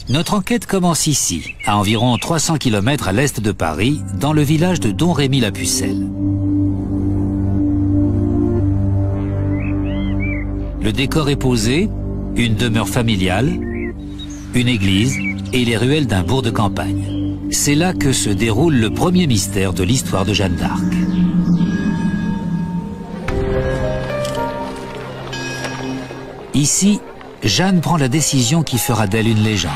Notre enquête commence ici, à environ 300 km à l'est de Paris, dans le village de Domrémy-la-Pucelle. Le décor est posé, une demeure familiale, une église et les ruelles d'un bourg de campagne. C'est là que se déroule le premier mystère de l'histoire de Jeanne d'Arc. Ici, Jeanne prend la décision qui fera d'elle une légende.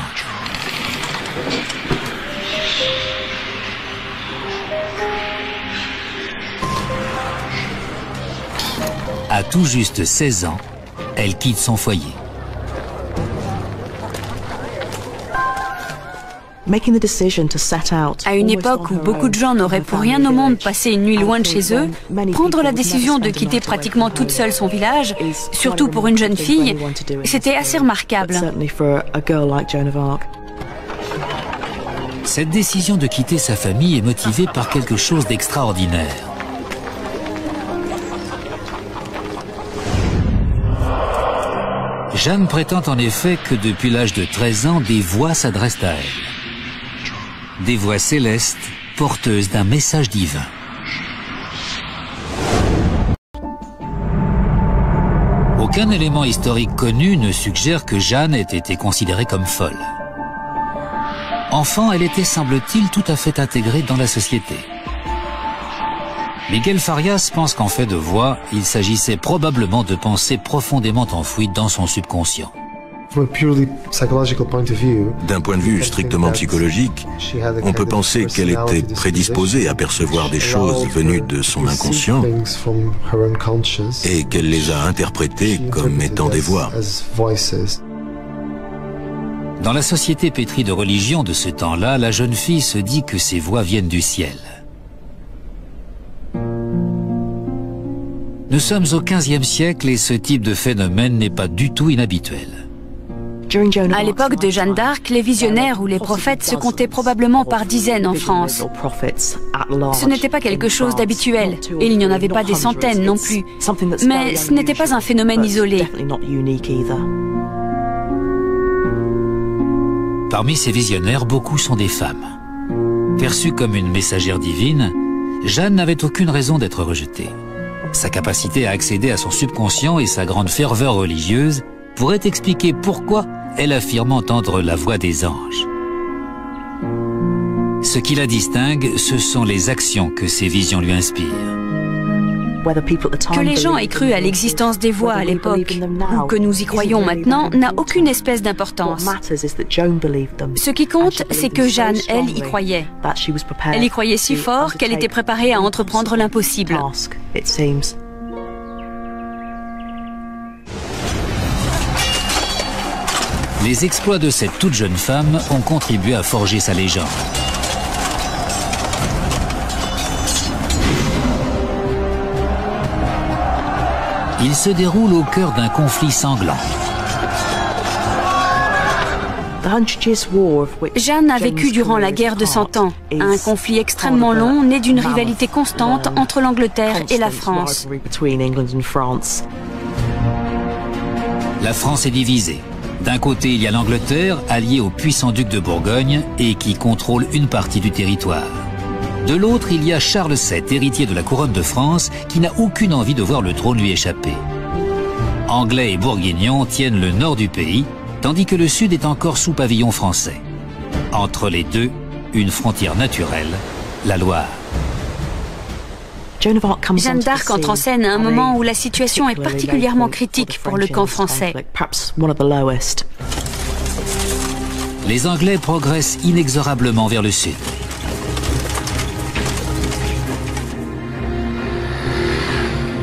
À tout juste 16 ans, elle quitte son foyer. À une époque où beaucoup de gens n'auraient pour rien au monde passé une nuit loin de chez eux, prendre la décision de quitter pratiquement toute seule son village, surtout pour une jeune fille, c'était assez remarquable. Cette décision de quitter sa famille est motivée par quelque chose d'extraordinaire. Jeanne prétend en effet que depuis l'âge de 13 ans, des voix s'adressent à elle. Des voix célestes, porteuses d'un message divin. Aucun élément historique connu ne suggère que Jeanne ait été considérée comme folle. Enfant, elle était, semble-t-il, tout à fait intégrée dans la société. Miguel Farias pense qu'en fait de voix, il s'agissait probablement de pensées profondément enfouies dans son subconscient. D'un point de vue strictement psychologique, on peut penser qu'elle était prédisposée à percevoir des choses venues de son inconscient et qu'elle les a interprétées comme étant des voix. Dans la société pétrie de religion de ce temps-là, la jeune fille se dit que ces voix viennent du ciel. Nous sommes au XVe siècle et ce type de phénomène n'est pas du tout inhabituel. À l'époque de Jeanne d'Arc, les visionnaires ou les prophètes se comptaient probablement par dizaines en France. Ce n'était pas quelque chose d'habituel, et il n'y en avait pas des centaines non plus. Mais ce n'était pas un phénomène isolé. Parmi ces visionnaires, beaucoup sont des femmes. Perçue comme une messagère divine, Jeanne n'avait aucune raison d'être rejetée. Sa capacité à accéder à son subconscient et sa grande ferveur religieuse pourraient expliquer pourquoi elle affirme entendre la voix des anges. Ce qui la distingue, ce sont les actions que ces visions lui inspirent. Que les gens aient cru à l'existence des voix à l'époque, ou que nous y croyons maintenant, n'a aucune espèce d'importance. Ce qui compte, c'est que Jeanne, elle, y croyait. Elle y croyait si fort qu'elle était préparée à entreprendre l'impossible. Les exploits de cette toute jeune femme ont contribué à forger sa légende. Il se déroule au cœur d'un conflit sanglant. Jeanne a vécu durant la guerre de 100 ans, un conflit extrêmement long né d'une rivalité constante entre l'Angleterre et la France. La France est divisée. D'un côté, il y a l'Angleterre, alliée au puissant duc de Bourgogne et qui contrôle une partie du territoire. De l'autre, il y a Charles VII, héritier de la couronne de France, qui n'a aucune envie de voir le trône lui échapper. Anglais et Bourguignons tiennent le nord du pays, tandis que le sud est encore sous pavillon français. Entre les deux, une frontière naturelle, la Loire. Jeanne d'Arc entre en scène à un moment où la situation est particulièrement critique pour le camp français. Les Anglais progressent inexorablement vers le sud.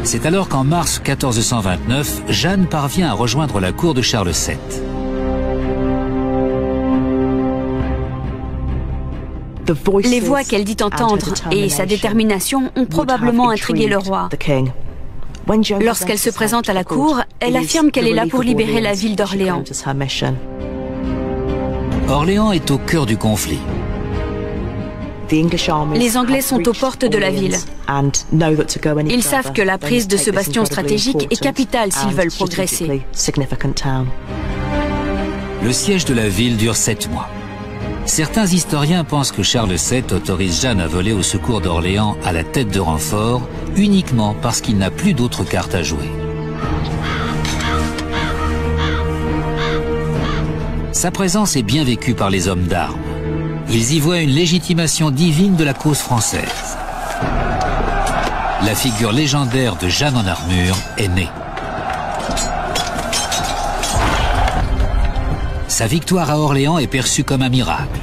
C'est alors qu'en mars 1429, Jeanne parvient à rejoindre la cour de Charles VII. Les voix qu'elle dit entendre et sa détermination ont probablement intrigué le roi. Lorsqu'elle se présente à la cour, elle affirme qu'elle est là pour libérer la ville d'Orléans. Orléans est au cœur du conflit. Les Anglais sont aux portes de la ville. Ils savent que la prise de ce bastion stratégique est capitale s'ils veulent progresser. Le siège de la ville dure 7 mois. Certains historiens pensent que Charles VII autorise Jeanne à voler au secours d'Orléans à la tête de renfort uniquement parce qu'il n'a plus d'autres cartes à jouer. Sa présence est bien vécue par les hommes d'armes. Ils y voient une légitimation divine de la cause française. La figure légendaire de Jeanne en armure est née. Sa victoire à Orléans est perçue comme un miracle.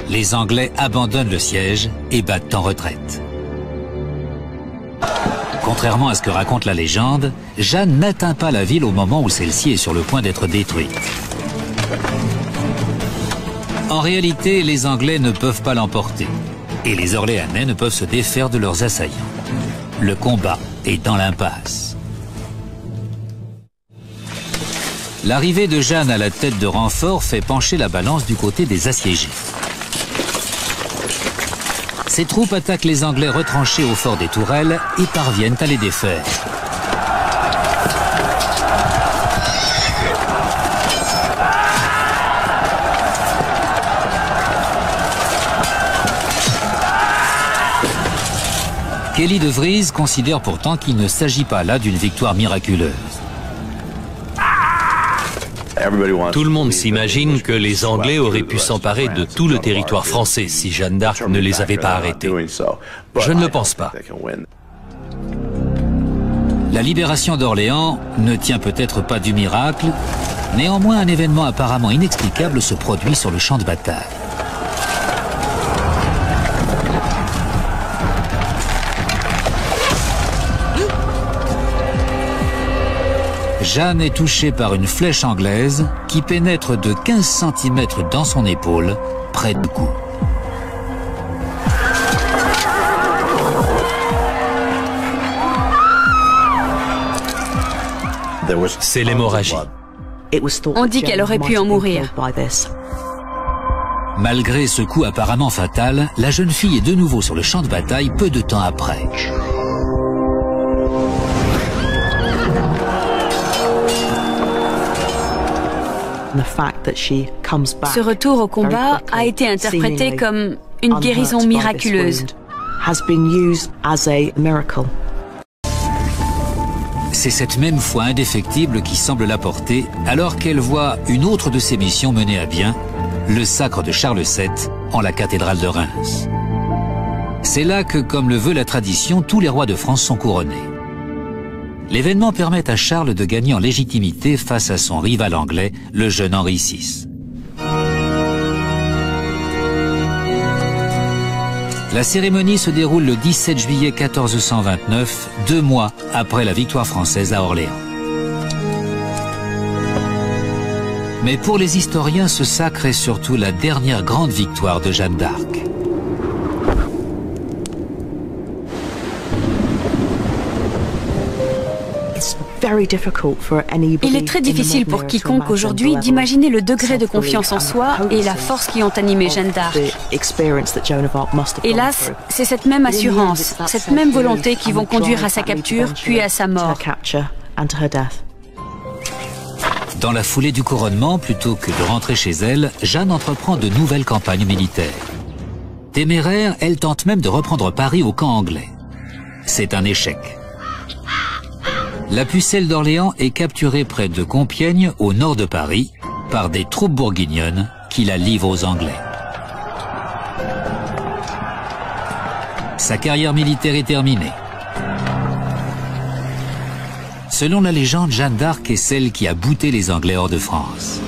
Les Anglais abandonnent le siège et battent en retraite. Contrairement à ce que raconte la légende, Jeanne n'atteint pas la ville au moment où celle-ci est sur le point d'être détruite. En réalité, les Anglais ne peuvent pas l'emporter et les Orléanais ne peuvent se défaire de leurs assaillants. Le combat est dans l'impasse. L'arrivée de Jeanne à la tête de renfort fait pencher la balance du côté des assiégés. Ses troupes attaquent les Anglais retranchés au fort des Tourelles et parviennent à les défaire. Kelly de Vries considère pourtant qu'il ne s'agit pas là d'une victoire miraculeuse. Tout le monde s'imagine que les Anglais auraient pu s'emparer de tout le territoire français si Jeanne d'Arc ne les avait pas arrêtés. Je ne le pense pas. La libération d'Orléans ne tient peut-être pas du miracle, néanmoins un événement apparemment inexplicable se produit sur le champ de bataille. Jeanne est touchée par une flèche anglaise qui pénètre de 15 cm dans son épaule, près du cou. C'est l'hémorragie. On dit qu'elle aurait pu en mourir. Malgré ce coup apparemment fatal, la jeune fille est de nouveau sur le champ de bataille peu de temps après. Ce retour au combat a été interprété comme une guérison miraculeuse. C'est cette même foi indéfectible qui semble la porter alors qu'elle voit une autre de ses missions mener à bien, le sacre de Charles VII en la cathédrale de Reims. C'est là que, comme le veut la tradition, tous les rois de France sont couronnés. L'événement permet à Charles de gagner en légitimité face à son rival anglais, le jeune Henri VI. La cérémonie se déroule le 17 juillet 1429, 2 mois après la victoire française à Orléans. Mais pour les historiens, ce sacre est surtout la dernière grande victoire de Jeanne d'Arc. Il est très difficile pour quiconque aujourd'hui d'imaginer le degré de confiance en soi et la force qui ont animé Jeanne d'Arc. Hélas, c'est cette même assurance, cette même volonté qui vont conduire à sa capture, puis à sa mort. Dans la foulée du couronnement, plutôt que de rentrer chez elle, Jeanne entreprend de nouvelles campagnes militaires. Téméraire, elle tente même de reprendre Paris au camp anglais. C'est un échec. La pucelle d'Orléans est capturée près de Compiègne, au nord de Paris, par des troupes bourguignonnes qui la livrent aux Anglais. Sa carrière militaire est terminée. Selon la légende, Jeanne d'Arc est celle qui a bouté les Anglais hors de France.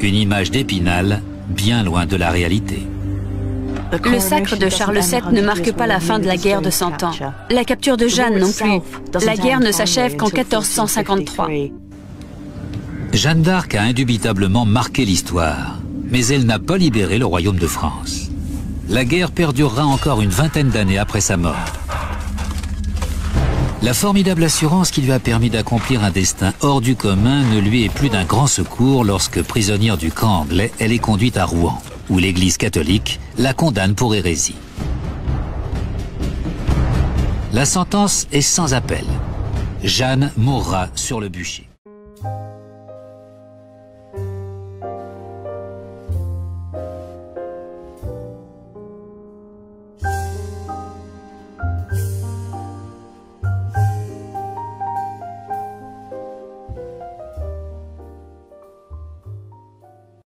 Une image d'Épinal, bien loin de la réalité. Le sacre de Charles VII ne marque pas la fin de la guerre de 100 ans. La capture de Jeanne non plus. La guerre ne s'achève qu'en 1453. Jeanne d'Arc a indubitablement marqué l'histoire, mais elle n'a pas libéré le royaume de France. La guerre perdurera encore une vingtaine d'années après sa mort. La formidable assurance qui lui a permis d'accomplir un destin hors du commun ne lui est plus d'un grand secours lorsque, prisonnière du camp anglais, elle est conduite à Rouen, où l'Église catholique la condamne pour hérésie. La sentence est sans appel. Jeanne mourra sur le bûcher.